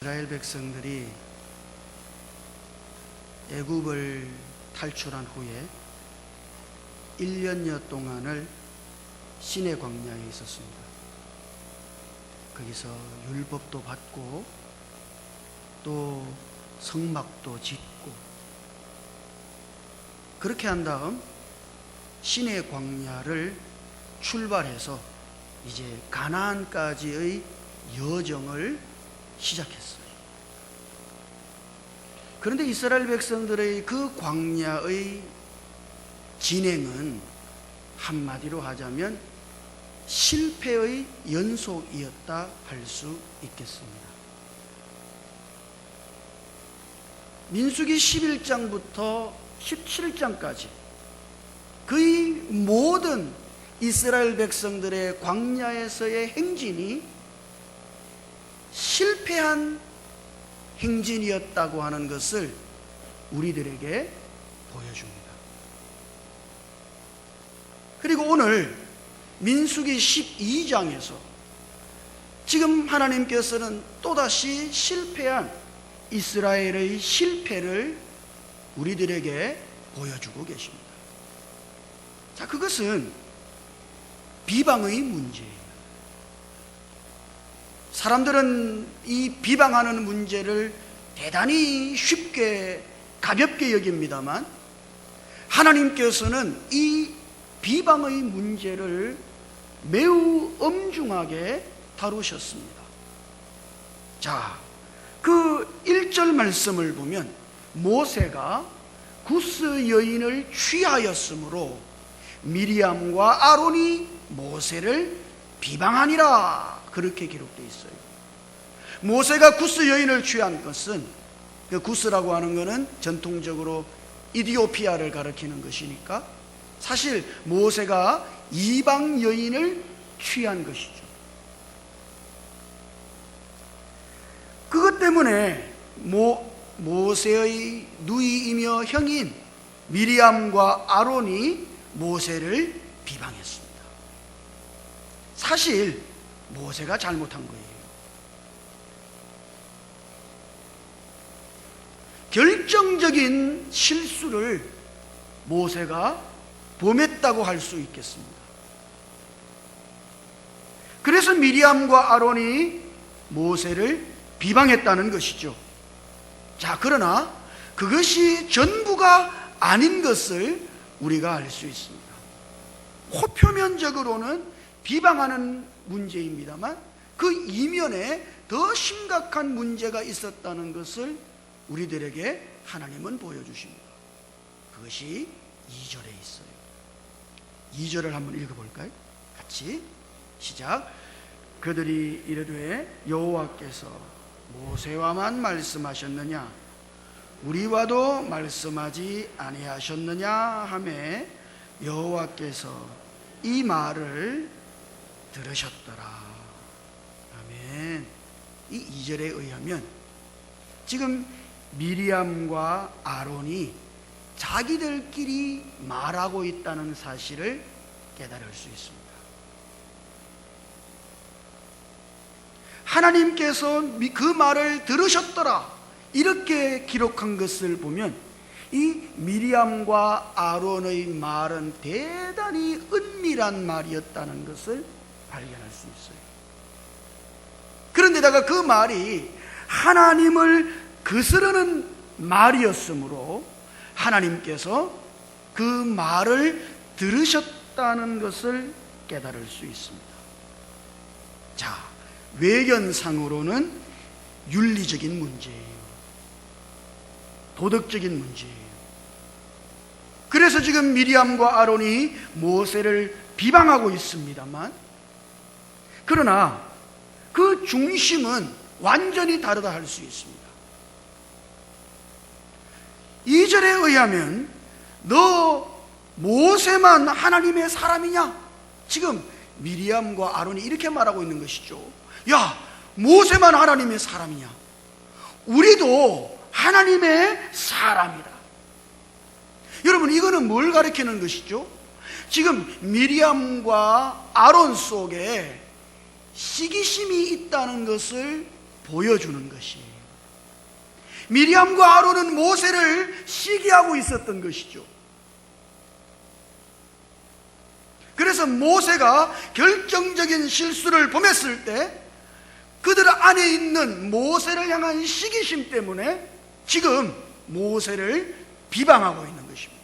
이스라엘 백성들이 애굽을 탈출한 후에 1년여 동안을 시내 광야에 있었습니다. 거기서 율법도 받고 또 성막도 짓고 그렇게 한 다음 시내 광야를 출발해서 이제 가나안까지의 여정을 시작했어요. 그런데 이스라엘 백성들의 그 광야의 진행은 한마디로 하자면 실패의 연속이었다 할 수 있겠습니다. 민수기 11장부터 17장까지 거의 모든 이스라엘 백성들의 광야에서의 행진이 실패한 행진이었다고 하는 것을 우리들에게 보여줍니다. 그리고 오늘 민수기 12장에서 지금 하나님께서는 또다시 실패한 이스라엘의 실패를 우리들에게 보여주고 계십니다. 자, 그것은 비방의 문제예요. 사람들은 이 비방하는 문제를 대단히 쉽게 가볍게 여깁니다만 하나님께서는 이 비방의 문제를 매우 엄중하게 다루셨습니다. 자, 그 1절 말씀을 보면 모세가 구스 여인을 취하였으므로 미리암과 아론이 모세를 비방하니라 그렇게 기록되어 있어요. 모세가 구스 여인을 취한 것은 그 구스라고 하는 것은 전통적으로 이디오피아를 가리키는 것이니까 사실 모세가 이방 여인을 취한 것이죠. 그것 때문에 모세의 누이이며 형인 미리암과 아론이 모세를 비방했습니다. 사실 모세가 잘못한 거예요. 결정적인 실수를 모세가 범했다고 할 수 있겠습니다. 그래서 미리암과 아론이 모세를 비방했다는 것이죠. 자, 그러나 그것이 전부가 아닌 것을 우리가 알 수 있습니다. 표면적으로는 비방하는 문제입니다만 그 이면에 더 심각한 문제가 있었다는 것을 우리들에게 하나님은 보여주십니다. 그것이 2절에 있어요. 2절을 한번 읽어볼까요? 같이 시작. 그들이 이르되 여호와께서 모세와만 말씀하셨느냐 우리와도 말씀하지 아니하셨느냐 하매 여호와께서 이 말을 들으셨더라. 아멘. 이 2절에 의하면 지금 미리암과 아론이 자기들끼리 말하고 있다는 사실을 깨달을 수 있습니다. 하나님께서 그 말을 들으셨더라 이렇게 기록한 것을 보면 이 미리암과 아론의 말은 대단히 은밀한 말이었다는 것을 발견할 수 있어요. 그런데다가 그 말이 하나님을 거스르는 말이었으므로 하나님께서 그 말을 들으셨다는 것을 깨달을 수 있습니다. 자, 외견상으로는 윤리적인 문제예요. 도덕적인 문제예요. 그래서 지금 미리암과 아론이 모세를 비방하고 있습니다만 그러나 그 중심은 완전히 다르다 할 수 있습니다. 2절에 의하면 너 모세만 하나님의 사람이냐? 지금 미리암과 아론이 이렇게 말하고 있는 것이죠. 야, 모세만 하나님의 사람이냐? 우리도 하나님의 사람이다. 여러분, 이거는 뭘 가리키는 것이죠? 지금 미리암과 아론 속에 시기심이 있다는 것을 보여주는 것이에요. 미리암과 아론은 모세를 시기하고 있었던 것이죠. 그래서 모세가 결정적인 실수를 범했을 때 그들 안에 있는 모세를 향한 시기심 때문에 지금 모세를 비방하고 있는 것입니다.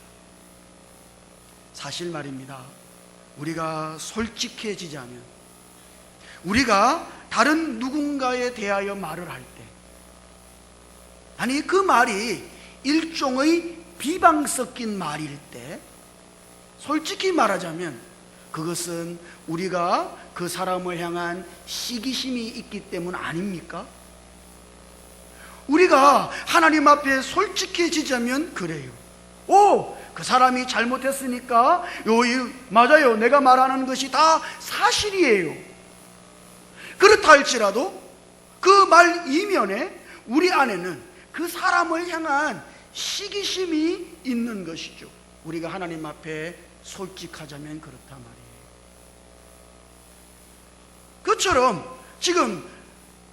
사실 말입니다. 우리가 솔직해지자면, 우리가 다른 누군가에 대하여 말을 할 때, 아니 그 말이 일종의 비방 섞인 말일 때, 솔직히 말하자면 그것은 우리가 그 사람을 향한 시기심이 있기 때문 아닙니까? 우리가 하나님 앞에 솔직해지자면 그래요. 그 사람이 잘못했으니까 맞아요, 내가 말하는 것이 다 사실이에요. 그렇다 할지라도 그 말 이면에 우리 안에는 그 사람을 향한 시기심이 있는 것이죠. 우리가 하나님 앞에 솔직하자면 그렇단 말이에요. 그처럼 지금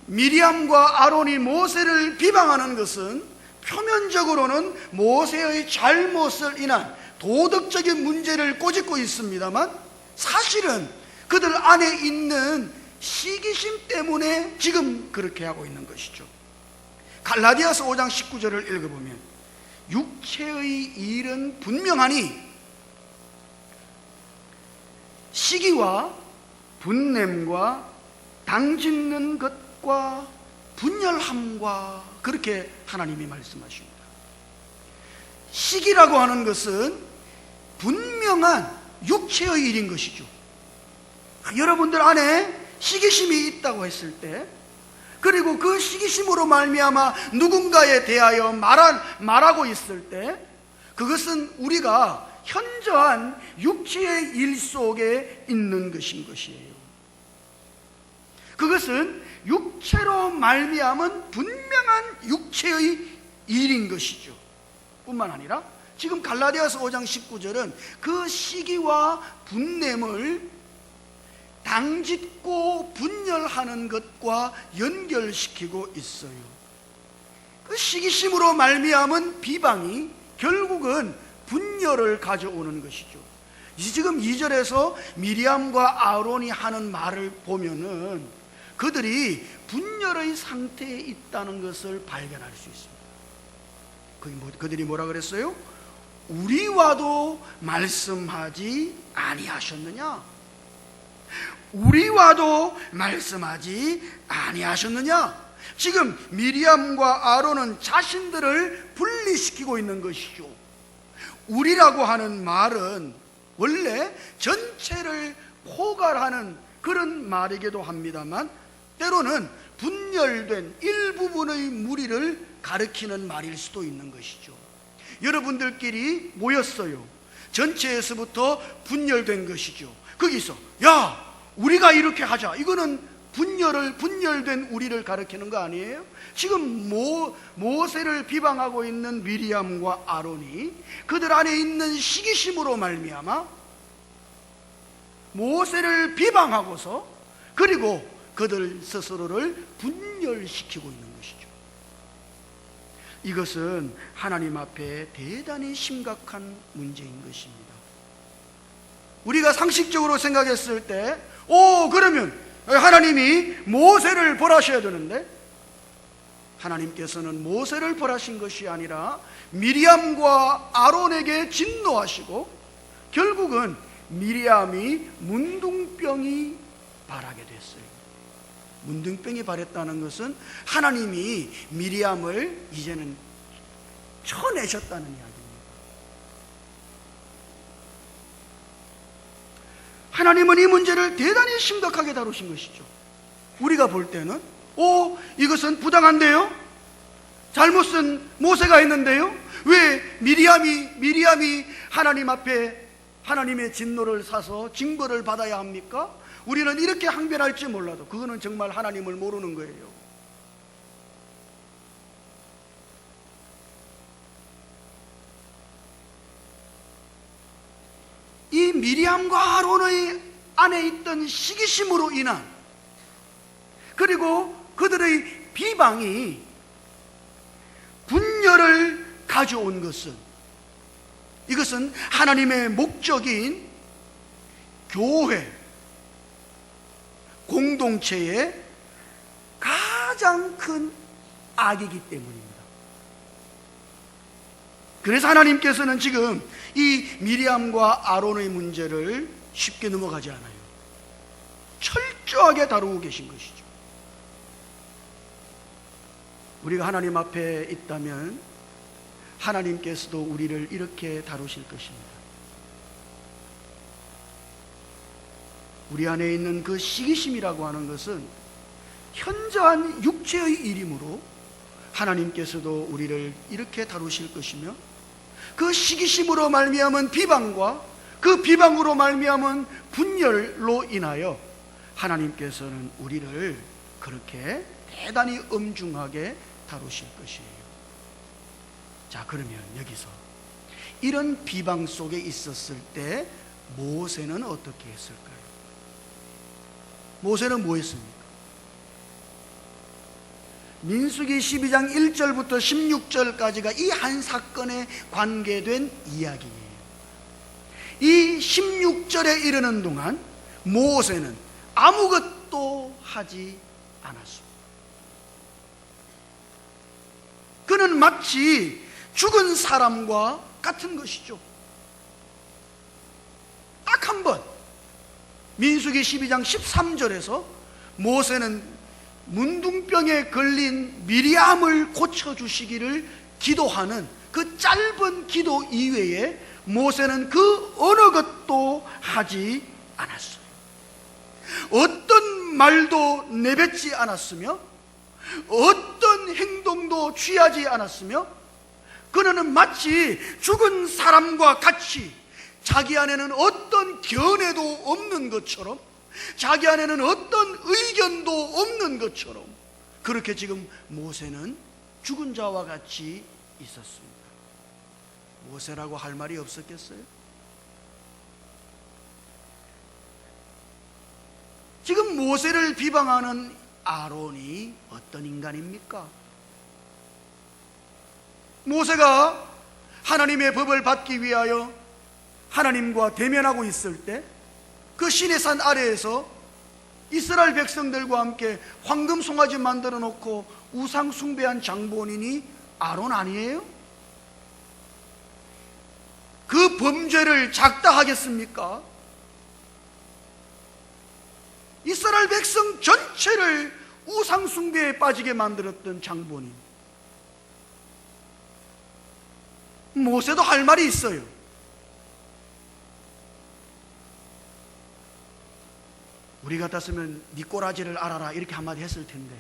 미리암과 아론이 모세를 비방하는 것은 표면적으로는 모세의 잘못을 인한 도덕적인 문제를 꼬집고 있습니다만, 사실은 그들 안에 있는 시기심 때문에 지금 그렇게 하고 있는 것이죠. 갈라디아서 5장 19절을 읽어보면, 육체의 일은 분명하니 시기와 분냄과 당짓는 것과 분열함과, 그렇게 하나님이 말씀하십니다. 시기라고 하는 것은 분명한 육체의 일인 것이죠. 여러분들 안에 시기심이 있다고 했을 때, 그리고 그 시기심으로 말미암아 누군가에 대하여 말하고 있을 때, 그것은 우리가 현저한 육체의 일 속에 있는 것이에요. 그것은 육체로 말미암은 분명한 육체의 일인 것이죠. 뿐만 아니라 지금 갈라디아서 5장 19절은 그 시기와 분냄을 당짓고 분열하는 것과 연결시키고 있어요. 그 시기심으로 말미암은 비방이 결국은 분열을 가져오는 것이죠. 지금 2절에서 미리암과 아론이 하는 말을 보면은 그들이 분열의 상태에 있다는 것을 발견할 수 있습니다. 그들이 뭐라 그랬어요? 우리와도 말씀하지 아니하셨느냐? 우리와도 말씀하지 아니하셨느냐? 지금 미리암과 아론은 자신들을 분리시키고 있는 것이죠. 우리라고 하는 말은 원래 전체를 포괄하는 그런 말이기도 합니다만, 때로는 분열된 일부분의 무리를 가리키는 말일 수도 있는 것이죠. 여러분들끼리 모였어요. 전체에서부터 분열된 것이죠. 거기서 야, 우리가 이렇게 하자, 이거는 분열된 우리를 가리키는 거 아니에요? 지금 모세를 비방하고 있는 미리암과 아론이 그들 안에 있는 시기심으로 말미암아 모세를 비방하고서, 그리고 그들 스스로를 분열시키고 있는 것이죠. 이것은 하나님 앞에 대단히 심각한 문제인 것입니다. 우리가 상식적으로 생각했을 때 그러면 하나님이 모세를 벌하셔야 되는데, 하나님께서는 모세를 벌하신 것이 아니라 미리암과 아론에게 진노하시고, 결국은 미리암이 문둥병이 발하게 됐어요. 문둥병이 발했다는 것은 하나님이 미리암을 이제는 쳐내셨다는 이야기입니다. 하나님은 이 문제를 대단히 심각하게 다루신 것이죠. 우리가 볼 때는 이것은 부당한데요? 잘못은 모세가 했는데요? 왜 미리암이 하나님 앞에 하나님의 진노를 사서 징벌을 받아야 합니까? 우리는 이렇게 항변할지 몰라도 그거는 정말 하나님을 모르는 거예요. 이 미리암과 아론의 안에 있던 시기심으로 인한, 그리고 그들의 비방이 가져온 것은, 이것은 하나님의 목적인 교회, 공동체의 가장 큰 악이기 때문입니다. 그래서 하나님께서는 지금 이 미리암과 아론의 문제를 쉽게 넘어가지 않아요. 철저하게 다루고 계신 것이죠. 우리가 하나님 앞에 있다면 하나님께서도 우리를 이렇게 다루실 것입니다. 우리 안에 있는 그 시기심이라고 하는 것은 현저한 육체의 일이므로 하나님께서도 우리를 이렇게 다루실 것이며, 그 시기심으로 말미암은 비방과 그 비방으로 말미암은 분열로 인하여 하나님께서는 우리를 그렇게 대단히 엄중하게 다루실 것이에요. 자, 그러면 여기서 이런 비방 속에 있었을 때 모세는 어떻게 했을까요? 모세는 뭐 했습니까? 민수기 12장 1절부터 16절까지가 이 한 사건에 관계된 이야기예요. 이 16절에 이르는 동안 모세는 아무것도 하지 않았습니다. 그는 마치 죽은 사람과 같은 것이죠. 딱 한 번, 민수기 12장 13절에서 모세는 문둥병에 걸린 미리암을 고쳐주시기를 기도하는 그 짧은 기도 이외에 모세는 그 어느 것도 하지 않았어요. 어떤 말도 내뱉지 않았으며 어떤 행동도 취하지 않았으며, 그는 마치 죽은 사람과 같이 자기 안에는 어떤 견해도 없는 것처럼, 자기 안에는 어떤 의견도 없는 것처럼 그렇게 지금 모세는 죽은 자와 같이 있었습니다. 모세라고 할 말이 없었겠어요? 지금 모세를 비방하는 아론이 어떤 인간입니까? 모세가 하나님의 법을 받기 위하여 하나님과 대면하고 있을 때 그 시내산 아래에서 이스라엘 백성들과 함께 황금 송아지 만들어 놓고 우상 숭배한 장본인이 아론 아니에요? 그 범죄를 작다 하겠습니까? 이스라엘 백성 전체를 우상 숭배에 빠지게 만들었던 장본인, 모세도 할 말이 있어요. 우리 같았으면 네 꼬라지를 알아라 이렇게 한마디 했을 텐데,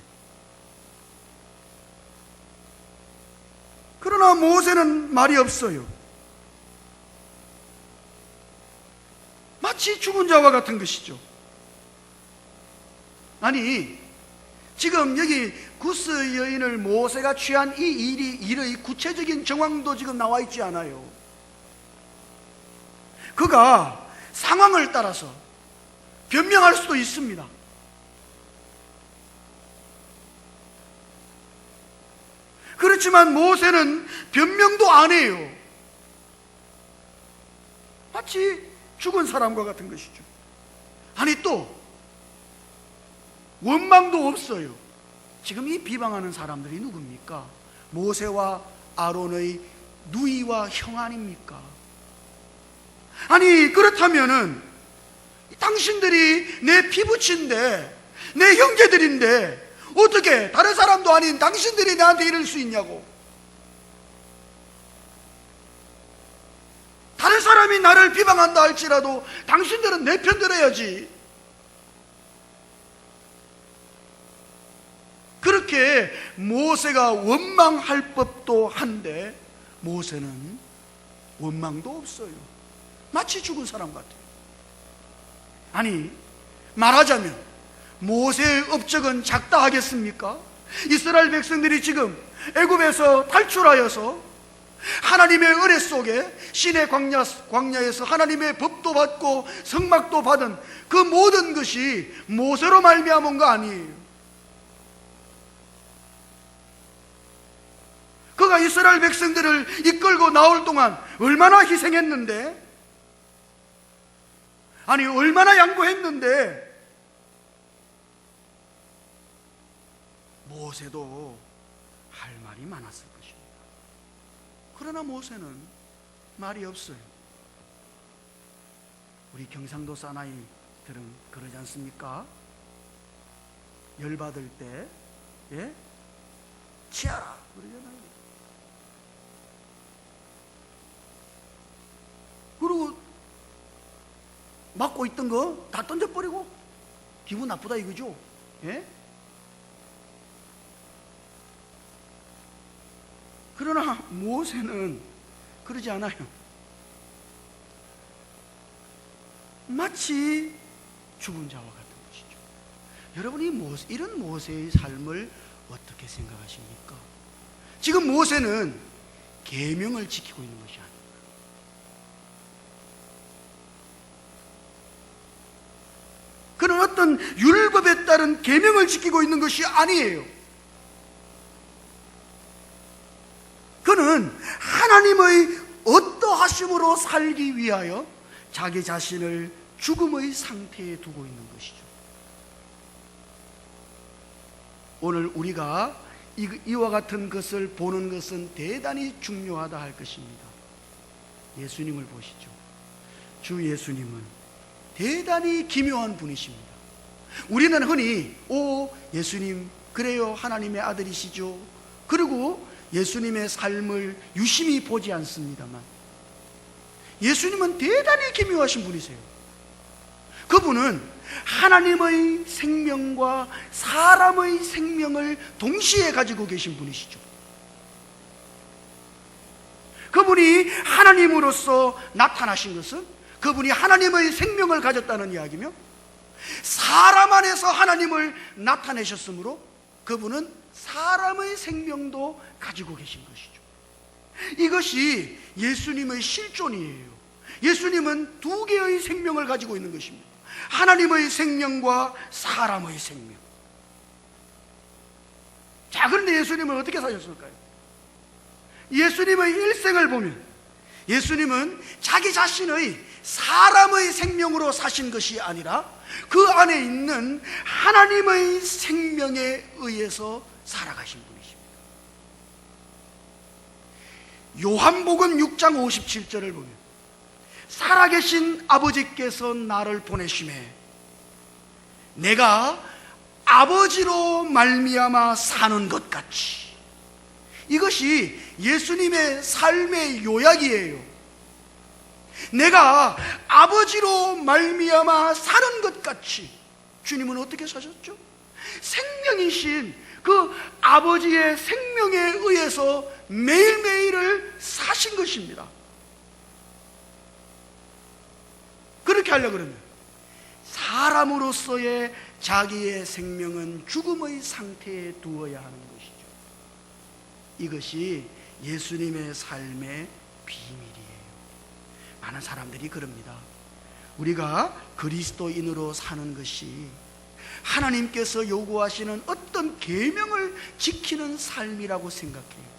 그러나 모세는 말이 없어요. 마치 죽은 자와 같은 것이죠. 아니, 지금 여기 구스 여인을 모세가 취한 이 일의 구체적인 정황도 지금 나와 있지 않아요. 그가 상황을 따라서 변명할 수도 있습니다. 그렇지만 모세는 변명도 안 해요. 마치 죽은 사람과 같은 것이죠. 아니, 또 원망도 없어요. 지금 이 비방하는 사람들이 누굽니까? 모세와 아론의 누이와 형 아닙니까? 아니, 그렇다면은 당신들이 내 피부친데, 내 형제들인데 어떻게 다른 사람도 아닌 당신들이 나한테 이럴 수 있냐고. 다른 사람이 나를 비방한다 할지라도 당신들은 내 편 들어야지. 그렇게 모세가 원망할 법도 한데 모세는 원망도 없어요. 마치 죽은 사람 같아요. 아니, 말하자면 모세의 업적은 작다 하겠습니까? 이스라엘 백성들이 지금 애굽에서 탈출하여서 하나님의 은혜 속에 시내 광야에서 하나님의 법도 받고 성막도 받은 그 모든 것이 모세로 말미암은 거 아니에요. 그가 여호수아가 이스라엘 백성들을 이끌고 나올 동안 얼마나 희생했는데, 아니 얼마나 양보했는데, 모세도 할 말이 많았을 것입니다. 그러나 모세는 말이 없어요. 우리 경상도 사나이들은 그러지 않습니까? 열받을 때, 예? 치아라 그러잖아요. 그리고 맡고 있던 거 다 던져버리고 기분 나쁘다 이거죠. 예? 그러나 모세는 그러지 않아요. 마치 죽은 자와 같은 것이죠. 여러분이 이런 모세의 삶을 어떻게 생각하십니까? 지금 모세는 계명을 지키고 있는 것이 아닙니다. 그는 어떤 율법에 따른 계명을 지키고 있는 것이 아니에요. 그는 하나님의 어떠하심으로 살기 위하여 자기 자신을 죽음의 상태에 두고 있는 것이죠. 오늘 우리가 이와 같은 것을 보는 것은 대단히 중요하다 할 것입니다. 예수님을 보시죠. 주 예수님은 대단히 기묘한 분이십니다. 우리는 흔히 예수님 그래요 하나님의 아들이시죠. 그리고 예수님의 삶을 유심히 보지 않습니다만, 예수님은 대단히 기묘하신 분이세요. 그분은 하나님의 생명과 사람의 생명을 동시에 가지고 계신 분이시죠. 그분이 하나님으로서 나타나신 것은 그분이 하나님의 생명을 가졌다는 이야기며, 사람 안에서 하나님을 나타내셨으므로 그분은 사람의 생명도 가지고 계신 것이죠. 이것이 예수님의 실존이에요. 예수님은 두 개의 생명을 가지고 있는 것입니다. 하나님의 생명과 사람의 생명. 자, 그런데 예수님은 어떻게 사셨을까요? 예수님의 일생을 보면 예수님은 자기 자신의 사람의 생명으로 사신 것이 아니라 그 안에 있는 하나님의 생명에 의해서 살아가신 분이십니다. 요한복음 6장 57절을 보면 살아계신 아버지께서 나를 보내심에 내가 아버지로 말미암아 사는 것 같이, 이것이 예수님의 삶의 요약이에요. 내가 아버지로 말미암아 사는 것 같이. 주님은 어떻게 사셨죠? 생명이신 그 아버지의 생명에 의해서 매일매일을 사신 것입니다. 그렇게 하려고 그러면 사람으로서의 자기의 생명은 죽음의 상태에 두어야 하는 것이죠. 이것이 예수님의 삶의 비밀이에요. 많은 사람들이 그럽니다. 우리가 그리스도인으로 사는 것이 하나님께서 요구하시는 어떤 계명을 지키는 삶이라고 생각해요.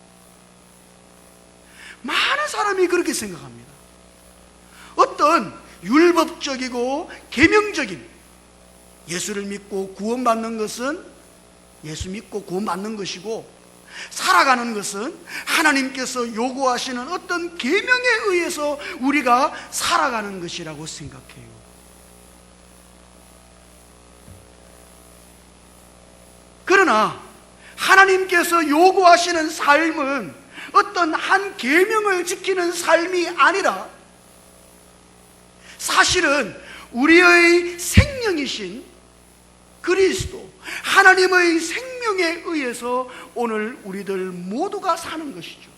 많은 사람이 그렇게 생각합니다. 어떤 율법적이고 계명적인, 예수를 믿고 구원받는 것은 예수 믿고 구원받는 것이고, 살아가는 것은 하나님께서 요구하시는 어떤 계명에 의해서 우리가 살아가는 것이라고 생각해요. 그러나 하나님께서 요구하시는 삶은 어떤 한 계명을 지키는 삶이 아니라 사실은 우리의 생명이신 그리스도, 하나님의 생명에 의해서 오늘 우리들 모두가 사는 것이죠.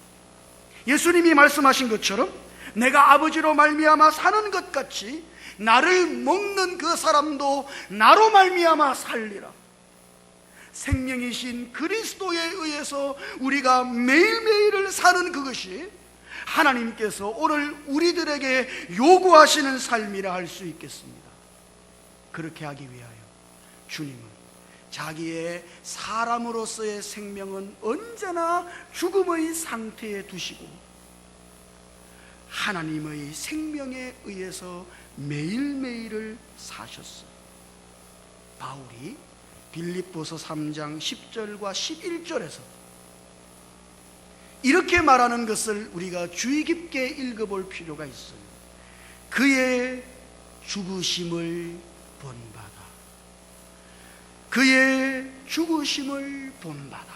예수님이 말씀하신 것처럼 내가 아버지로 말미암아 사는 것 같이 나를 먹는 그 사람도 나로 말미암아 살리라. 생명이신 그리스도에 의해서 우리가 매일매일을 사는 그것이 하나님께서 오늘 우리들에게 요구하시는 삶이라 할 수 있겠습니다. 그렇게 하기 위하여 주님은 자기의 사람으로서의 생명은 언제나 죽음의 상태에 두시고 하나님의 생명에 의해서 매일매일을 사셨어요. 바울이 빌립보서 3장 10절과 11절에서 이렇게 말하는 것을 우리가 주의 깊게 읽어볼 필요가 있어요. 그의 죽으심을 본받아. 그의 죽으심을 본받아.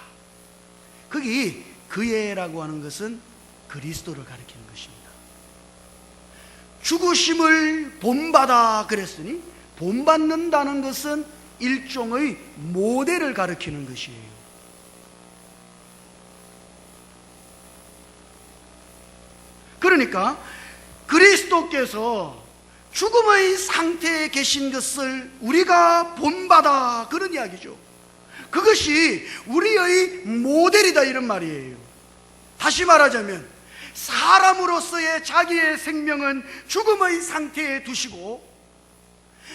거기 그의라고 하는 것은 그리스도를 가리키는 것입니다. 죽으심을 본받아 그랬으니 본받는다는 것은 일종의 모델을 가리키는 것이에요. 그러니까 그리스도께서 죽음의 상태에 계신 것을 우리가 본받아 그런 이야기죠. 그것이 우리의 모델이다 이런 말이에요. 다시 말하자면 사람으로서의 자기의 생명은 죽음의 상태에 두시고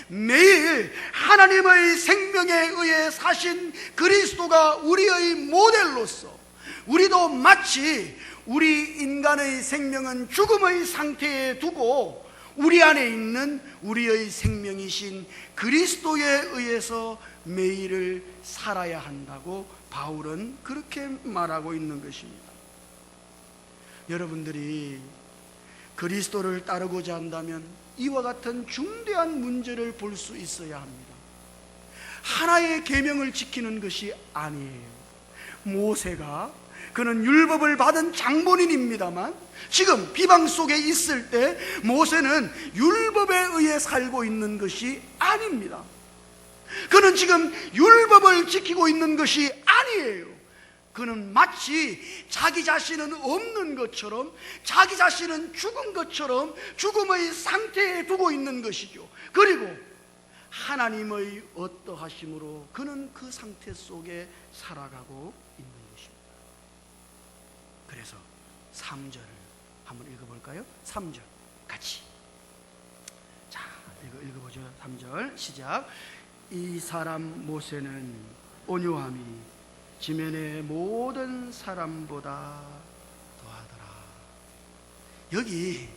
매일 하나님의 생명에 의해 사신 그리스도가 우리의 모델로서 우리도 마치 우리 인간의 생명은 죽음의 상태에 두고 우리 안에 있는 우리의 생명이신 그리스도에 의해서 매일을 살아야 한다고 바울은 그렇게 말하고 있는 것입니다. 여러분들이 그리스도를 따르고자 한다면 이와 같은 중대한 문제를 볼 수 있어야 합니다. 하나의 계명을 지키는 것이 아니에요. 모세가 그는 율법을 받은 장본인입니다만 지금 비방 속에 있을 때 모세는 율법에 의해 살고 있는 것이 아닙니다. 그는 지금 율법을 지키고 있는 것이 아니에요. 그는 마치 자기 자신은 없는 것처럼, 자기 자신은 죽은 것처럼 죽음의 상태에 두고 있는 것이죠. 그리고 하나님의 어떠하심으로 그는 그 상태 속에 살아가고 있는 것입니다. 그래서 3절을 한번 읽어볼까요? 3절 같이. 자, 읽어보죠. 3절 시작. 이 사람 모세는 온유함이 지면의 모든 사람보다 더하더라. 여기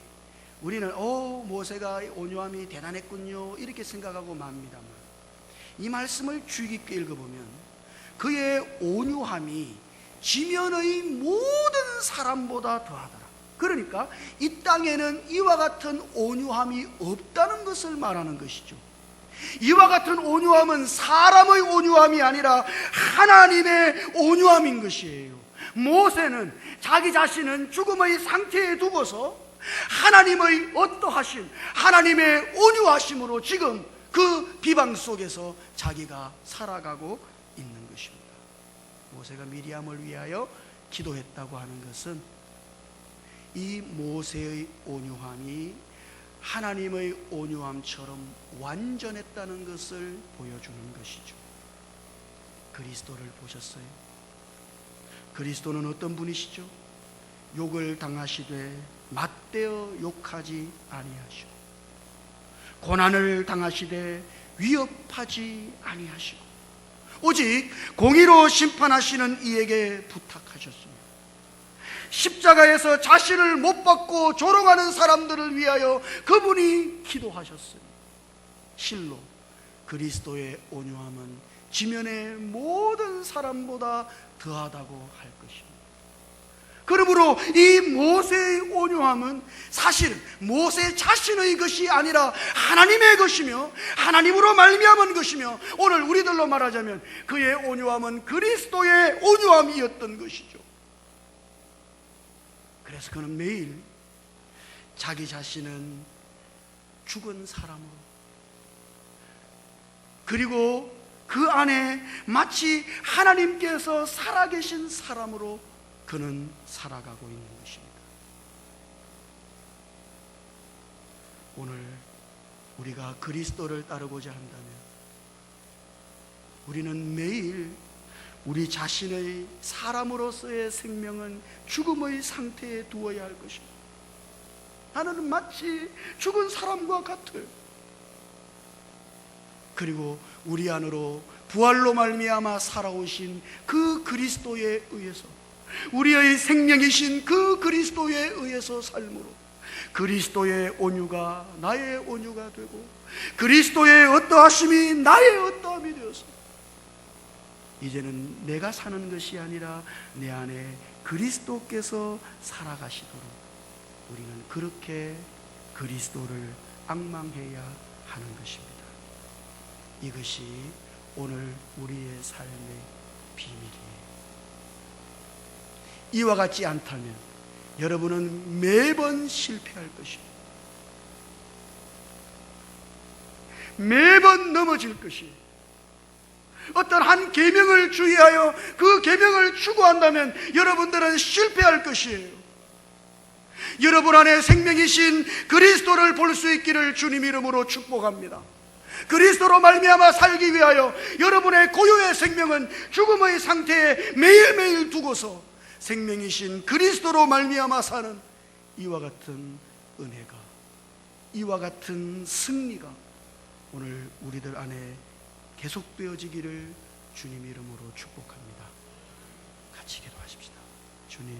우리는 모세가 온유함이 대단했군요 이렇게 생각하고 맙니다만 이 말씀을 주의 깊게 읽어보면 그의 온유함이 지면의 모든 사람보다 더하더라. 그러니까 이 땅에는 이와 같은 온유함이 없다는 것을 말하는 것이죠. 이와 같은 온유함은 사람의 온유함이 아니라 하나님의 온유함인 것이에요. 모세는 자기 자신은 죽음의 상태에 두고서 하나님의 어떠하심, 하나님의 온유하심으로 지금 그 비방 속에서 자기가 살아가고 있는 것입니다. 모세가 미리암을 위하여 기도했다고 하는 것은 이 모세의 온유함이 하나님의 온유함처럼 완전했다는 것을 보여주는 것이죠. 그리스도를 보셨어요? 그리스도는 어떤 분이시죠? 욕을 당하시되 맞대어 욕하지 아니하시고 고난을 당하시되 위협하지 아니하시고 오직 공의로 심판하시는 이에게 부탁하셨습니다. 십자가에서 자신을 못 박고 조롱하는 사람들을 위하여 그분이 기도하셨습니다. 실로 그리스도의 온유함은 지면의 모든 사람보다 더하다고 할 것입니다. 그러므로 이 모세의 온유함은 사실 모세 자신의 것이 아니라 하나님의 것이며 하나님으로 말미암은 것이며 오늘 우리들로 말하자면 그의 온유함은 그리스도의 온유함이었던 것이죠. 그래서 그는 매일 자기 자신은 죽은 사람으로 그리고 그 안에 마치 하나님께서 살아계신 사람으로 그는 살아가고 있는 것입니다. 오늘 우리가 그리스도를 따르고자 한다면 우리는 매일 우리 자신의 사람으로서의 생명은 죽음의 상태에 두어야 할 것입니다. 나는 마치 죽은 사람과 같아요. 그리고 우리 안으로 부활로 말미암아 살아오신 그 그리스도에 의해서, 우리의 생명이신 그 그리스도에 의해서 삶으로 그리스도의 온유가 나의 온유가 되고 그리스도의 어떠하심이 나의 어떠함이 되어서 이제는 내가 사는 것이 아니라 내 안에 그리스도께서 살아가시도록 우리는 그렇게 그리스도를 앙망해야 하는 것입니다. 이것이 오늘 우리의 삶의 비밀이에요. 이와 같지 않다면 여러분은 매번 실패할 것이에요. 매번 넘어질 것이에요. 어떤 한 계명을 주의하여 그 계명을 추구한다면 여러분들은 실패할 것이에요. 여러분 안에 생명이신 그리스도를 볼 수 있기를 주님 이름으로 축복합니다. 그리스도로 말미암아 살기 위하여 여러분의 고유의 생명은 죽음의 상태에 매일매일 두고서 생명이신 그리스도로 말미암아 사는 이와 같은 은혜가, 이와 같은 승리가 오늘 우리들 안에 계속되어지기를 주님 이름으로 축복합니다. 같이 기도하십시다. 주님,